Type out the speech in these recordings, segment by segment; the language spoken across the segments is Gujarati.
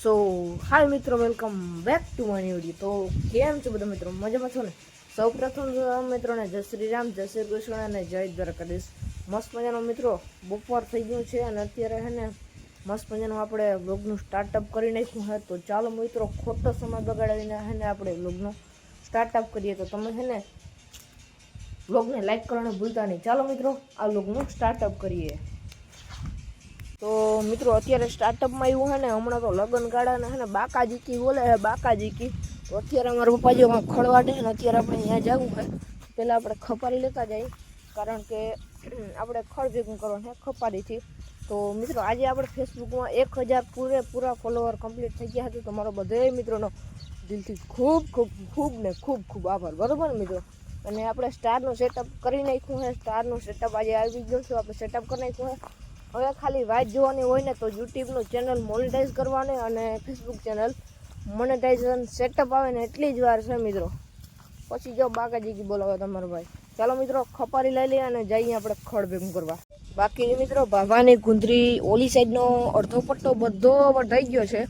સો હાય મિત્રો, welcome back to my video. તો કેમ છો બધા મિત્રો? મજામાં છો ને? સૌ પ્રથમ મિત્રોને જય શ્રી રામ, જય શ્રી કૃષ્ણ અને જય દ્વારકાધીશ. મસ્ત મજાનો મિત્રો બપોર થઈ ગયું છે અને અત્યારે હે ને મસ્ત મજાનું આપણે વ્લોગનું સ્ટાર્ટઅપ કરી નાખ્યું હે. તો ચાલો મિત્રો, ખોટો સમય બગાડીને હે ને આપણે વ્લોગનું સ્ટાર્ટઅપ કરીએ. તો તમે હે ને વ્લોગને લાઈક કરવાનું ભૂલતા નહીં. ચાલો મિત્રો, આ વ્લોગનું સ્ટાર્ટઅપ કરીએ. તો મિત્રો અત્યારે સ્ટાર્ટઅપમાં એવું હે ને, હમણાં તો લગ્ન ગાળાના હે ને બાકાજીકી બોલે હે, બાકાજીકી. તો અત્યારે અમારા પપ્પાજીમાં ખળવાટે છે ને અત્યારે આપણે અહીંયા જવું છે. પહેલાં આપણે ખપારી લેતા જઈએ, કારણ કે આપણે ખળ ભેગું કરવાનું છે ખપારીથી. તો મિત્રો આજે આપણે ફેસબુકમાં 1000 પૂરેપૂરા ફોલોવર કમ્પ્લીટ થઈ ગયા હતા. તો મારો બધે મિત્રોનો દિલથી ખૂબ ખૂબ ખૂબ ને ખૂબ ખૂબ આભાર, બરાબર ને મિત્રો. અને આપણે સ્ટારનું સેટઅપ કરી નાખ્યું છે. સ્ટારનું સેટઅપ આજે આવી ગયું છે, આપણે સેટઅપ કરી નાખ્યું છે. હવે ખાલી વાત જોવાની હોય ને તો યુટ્યુબનું ચેનલ મોનેટાઈઝ કરવાની અને ફેસબુક ચેનલ મોનેટાઇઝેશન સેટઅપ આવે ને એટલી જ વાર છે મિત્રો. પછી જો બાકાજી બોલાવે તમારો ભાઈ. ચાલો મિત્રો, ખપારી લઈ લઈએ અને જઈએ આપણે ખડ ભેગું કરવા. બાકી મિત્રો ભાભાની ગુંદરી ઓલી સાઈડનો અડધો પટ્ટો બધો વઢાઈ ગયો છે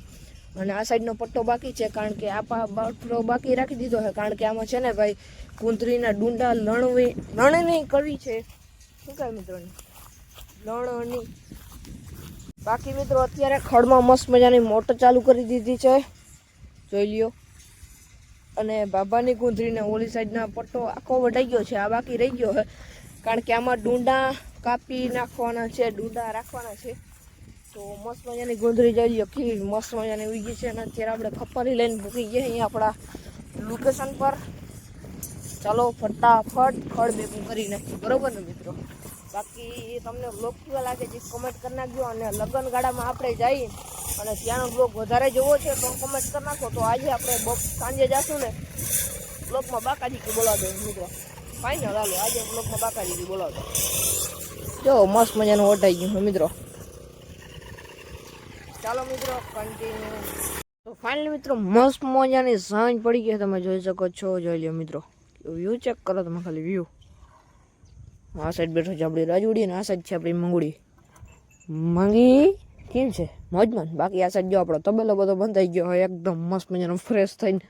અને આ સાઈડનો પટ્ટો બાકી છે, કારણ કે આ પટ્ટો બાકી રાખી દીધો છે, કારણ કે આમાં છે ને ભાઈ ગુંદરીના ડુંડા લણણી કરવી છે. શું કહે મિત્રોને? લણણી. બાકી મિત્રો અત્યારે ખડમાં મસ્ત મજાની મોટર ચાલુ કરી દીધી છે, જોઈ લ્યો. અને બાબાની ગુંદરીને ઓલી સાઈડના પટ્ટો આખો વઢાઈ ગયો છે, આ બાકી રહી ગયો છે, કારણ કે આમાં ડુંડા કાપી નાખવાના છે, ડુંડા રાખવાના છે. તો મસ્ત મજાની ગુંદરી જોઈ લ્યો, કેવી મસ્ત મજાની ઉગી છે. અને અત્યારે આપણે ખપારી લઈને ભૂકી ગયા અહીંયા આપણા લોકેશન પર. ચાલો ફટાફટ ખડ ભેગું કરી નાખીએ, બરોબર ને મિત્રો. બાકી તમને બ્લોગ કેવા લાગે છે કમેન્ટ કરી નાખજો. અને લગ્ન ગાળામાં આપણે જઈ અને ત્યાંનો બ્લોગ વધારે જોવો છે તો કમેન્ટ કરી નાખો. તો આજે આપણે સાંજે જઈશું ને બ્લોગમાં બાકાજી બોલાવજો મિત્રો. ફાઇનલ હાલો, આજે બ્લોગમાં બાકાજી બોલાવજો. જો મસ્ત મજાનું ઓઢાઈ ગયું મિત્રો. ચાલો મિત્રો કન્ટિન્યુ. તો ફાઇનલ મિત્રો મસ્ત મજાની સાંજ પડી ગઈ, તમે જોઈ શકો છો. જોઈ લો મિત્રો, વ્યૂ ચેક કરો તમે ખાલી વ્યૂ. આ સાઈડ બેઠો છે આપણી રાજુડી અને આ સાઈડ છે આપણી મંગુડી. મંગી કેમ છે? મોજમાં. બાકી આ સાઈડ જો આપણો તબેલો બધો બંધાઈ ગયો હોય એકદમ મસ્ત મજાનો ફ્રેશ થઈને.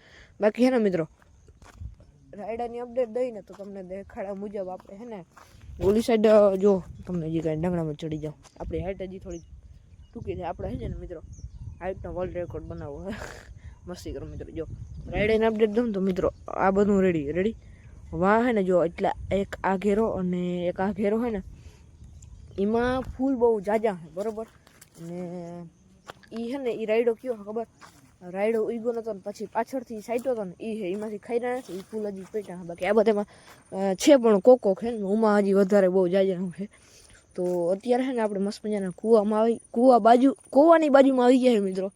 બાકી હે ને મિત્રો રાયડાની અપડેટ દઈને તો તમને દેખાડા મુજબ આપણે હે ને ઓલી સાઈડ જો તમને જે કાંઈ ડંગણામાં ચડી જાઓ. આપણી હાઈટ હજી થોડી ટૂંકી થાય. આપણે છે ને મિત્રો હાઈટનો વર્લ્ડ રેકોર્ડ બનાવવો હોય. મસ્તી કરો મિત્રો. જો રાયડાની અપડેટ દઉં તો મિત્રો આ બધું રેડી વાહ હે ને જો એટલા એક આ ઘેરો અને એક આ ઘેરો હે ને એમાં ફૂલ બહુ જાજા હે, બરોબર. અને એ હે ને એ રાયડો કયો ખબર? રાયડો ઉગ્યો નતો ને પછી પાછળથી સાઈટો હતો ને એ હે, એમાંથી ખાઈ રહ્યા નથી. એ ફૂલ હજી પેટા. બાકી આ બધામાં છે પણ કોકો છે ને ઉમાં હજી વધારે બહુ જાજા છે. તો અત્યારે છે ને આપણે મસ્ત મજાના કૂવાની બાજુમાં આવી ગયા છે મિત્રો.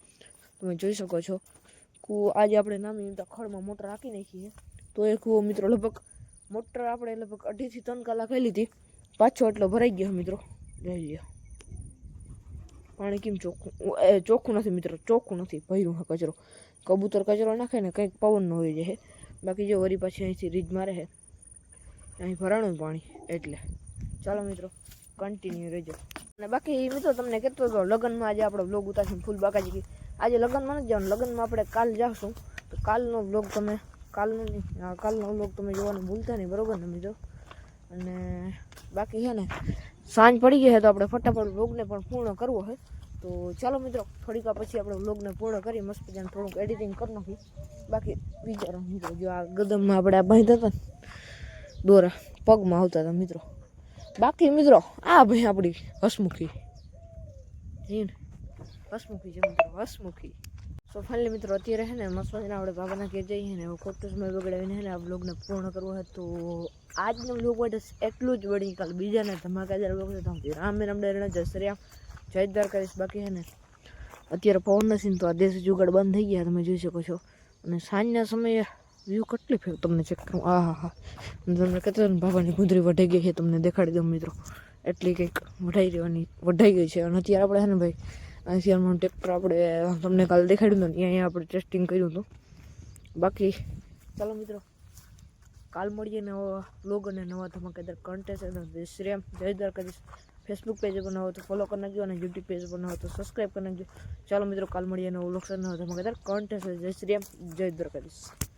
તમે જોઈ શકો છો કૂવો. આજે આપણે નાની ખડમાં મોટર રાખી નાખી છે. તો એ કૂવો મિત્રો લગભગ મોટર આપણે લગભગ 2.5 થી 3 કલાક ખાઈ લીધી, પાછો એટલો ભરાઈ ગયો મિત્રો. જોઈ લ્યો પાણી કેમ ચોખ્ખું. ચોખ્ખું નથી મિત્રો, ચોખ્ખું નથી, ભર્યું છે કચરો. કબૂતર કચરો નાખે ને કંઈક પવન ન હોય જાય. બાકી જો વરી પાછી અહીંથી રીજ મારે છે, અહીં ભરાણું પાણી એટલે. ચાલો મિત્રો કન્ટિન્યુ રહેજો. અને બાકી મિત્રો તમને કહેતો હતો લગ્નમાં આજે આપણો બ્લોગ ઉતારશું ફૂલ બાકાજી. આજે લગ્નમાં નથી જવાનું, લગ્નમાં આપણે કાલ જાશું. તો કાલનો બ્લોગ તમે કાલનો વ્લોગ તમે જોવાનું ભૂલતા નહીં, બરોબર ને મિત્રો. અને બાકી છે ને સાંજ પડી ગઈ છે તો આપણે ફટાફટ વ્લોગને પણ પૂર્ણ કરવો છે. તો ચાલો મિત્રો થોડીક વાર પછી આપણે વ્લોગને પૂર્ણ કરી મસ્ત મજાને થોડુંક એડિટિંગ કરી નાખી. બાકી વિચારો મિત્રો, જો આ ગદમમાં આપણે આ બાંધતા હતા ને દોરા પગમાં આવતા હતા મિત્રો. બાકી મિત્રો આ ભાઈ આપણી હસમુખી છે મિત્રો, હસમુખી. તો ફાઇનલી મિત્રો અત્યારે છે ને મસ્ત મજાના આપણે બાબાના ઘેર જઈએ ને ખોટો સમય બગડાવીને છે ને આ બ્લોગને પૂર્ણ કરવો હોય. તો આજનો બ્લોગ માટે એટલું જ વળી. કાલ બીજાને ધમાકાદાર બ્લોગ છે. રામ ડેરણા જય શ્રી રામ, જય દ્વારકાધીશ. બાકી છે ને અત્યારે પવન નથી ને તો આ દેશી જુગાડ બંધ થઈ ગયા, તમે જોઈ શકો છો. અને સાંજના સમયે વ્યૂ કેટલી ફેર તમને ચેક કરું. હા તમને કહેતો ને બાબાની ગુંદરી વઢાઈ ગઈ છે, તમને દેખાડી દઉં મિત્રો. એટલી કંઈક વઢાઈ ગઈ છે. અને અત્યારે આપણે છે ને ભાઈ અહીંથી ટ્રેક્ટર આપણે તમને કાલે દેખાડ્યું હતું ને અહીંયા આપણે ટેસ્ટિંગ કર્યું હતું. બાકી ચાલો મિત્રો કાલ મળીએ નવા બ્લોગ અને નવા ધમાકેદાર કન્ટેન્ટ. જય શ્રી રામ, જય દ્વારકાધીશ. ફેસબુક પેજ પર ન હોય તો ફોલો કરી નાખજો અને યુટ્યુબ પેજ પર ન હોય તો સબસ્ક્રાઈબ કરી નાખજો. ચાલો મિત્રો, કાલ મળીએ નવું લોકેશન ન હોય તો મગર કોન્ટેક્ટ. જય શ્રી રામ, જય દ્વારકાધીશ.